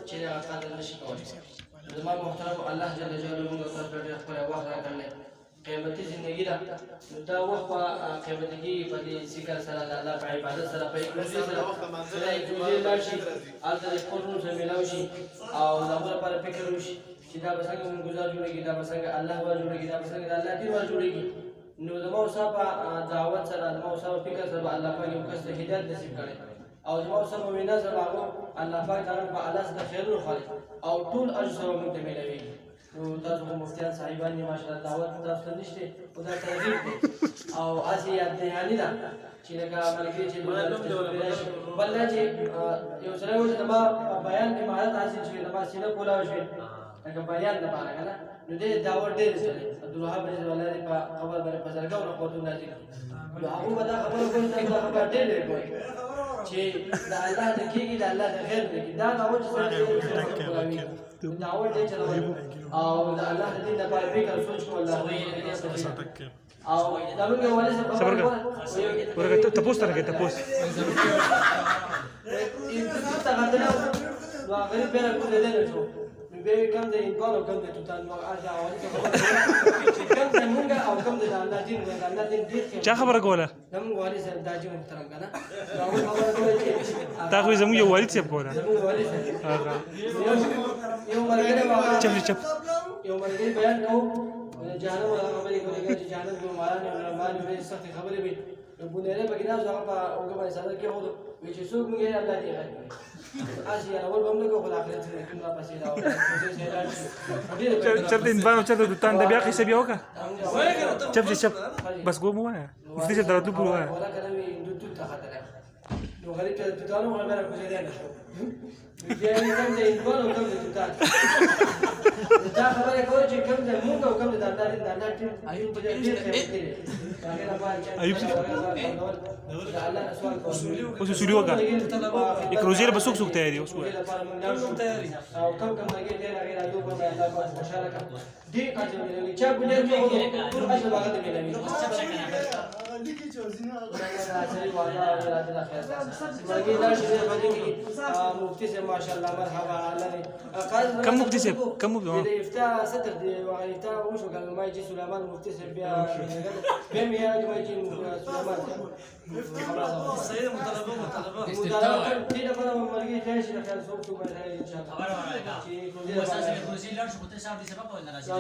چې قدر نشي کولی. زما محترم الله جل جلاله موږ تاسو ته ډېر خپل وخت راکړل. قیمتي زندگی ده، نو دا وخت په قیمتي کېږي په دې ذکر سره، د الله په عبادت سره، په اکروزي سره سره اکروزي لاړ شي، هلته د خپل روح سره میلاو شي او د هغو لپاره فکر وشي چې دا به څنګه مونږ ګزار جوړېږي، دا به څنګه الله به جوړېږي، دا به څنګه د الله دین به جوړېږي. نو زما او ستا په دعوت سره، زما او ستا په فکر سره به الله پاک یو کس ته هدایت نصیب کړی او زما او ستا په وینا سره به هغو الله پاک تعالی په الله څخه خیرونه خوري او ټول اجر سره مونږ ته میلاوېږي. نو تاسو خو مفتیان صاحبان یې ماشاءالله دعوت تاسو ته نشته، خو دا ترغیب دی او هسې یاد دهاني ده چې لکه ملګري چې بل دا چې یو سړی و چې زما په بیان کې مهارت حاصل شوي، زما سینه کولاو شوې لکه بیان دپاره که نه، نو دې دعوت ډېرې سړی عبدالوهاب رضی الله دې په قبر باندې په زرګونو رحمتونه نازل کړي. نو هغوی به دا خبره کوي، دا خبره ډېر ډېر کوي چې د الله نه کېږي، د الله د خیر نه کېږي. دا دعوت چې سړی کولاوي دعوت دې چلول او د الله د دین لپاره فکر سوچ کول او دا موږ یو والي صاحب ورګه ته پوسټ راکې ته پوسټ ته غندنه نو غریب به راکول دې نه شو به کم دې انګور کم دې توتان نو اجا والي صاحب چې کم دې موږ او کم دې الله دین او الله دین ډیر چا خبره کوله زموږ والي صاحب داجي محترم کنه دا خبره کوي چې تا خو زموږ یو والي صاحب کوله زموږ والي صاحب یو ملګری چپ یو ملګری بیان کوو جهنم ولا خبرې کوي چې جهنم کو مارانه مال به سخت خبرې وي بونره بګینا ځکه په اوګه باندې ساده کې هو چې څوک موږ الله دې غږ اسی اول باندې کو خدای اخرت کې کومه پسې راو چپ دې باندې چپ دې تان د بیا قصه بیا وکړه چپ بس ګو مو مفتي چې درته پورو وای ولا کله وي د تو ته خطر نو غریب ته توانو ولا کوزه نه شو دې کوم دې انګور او کوم دې توتان دا خبره کوي چې کوم دې موږ او کوم دې د الله ټیم ایوب په دې ایوب اوس سولي وکړه اکروزي به څوک تیاری اوس وای او کوم لګي دې هغه راځو په الله باندې خوشاله کړ دې اجر ملي چا بلې ټول اجر باغ دې ملي لیکي چې زینه راځي والا راځي دا خیر مرګي دا شي باندې کې مفتي سے ماشاءالله مرحبا الله کم مفتي سے کم دې افتاء ستر دې واغیتا وشو کله ما چې سليمان مفتي سے بیا به مې راځي ما چې سليمان سید مطالبه دې لپاره مرګي ځای شي خیر څوک څوک راځي ان شاء الله خبر وایي چې کوم څه څه کوم څه لړ شو ته صاحب دې سبق ولا راځي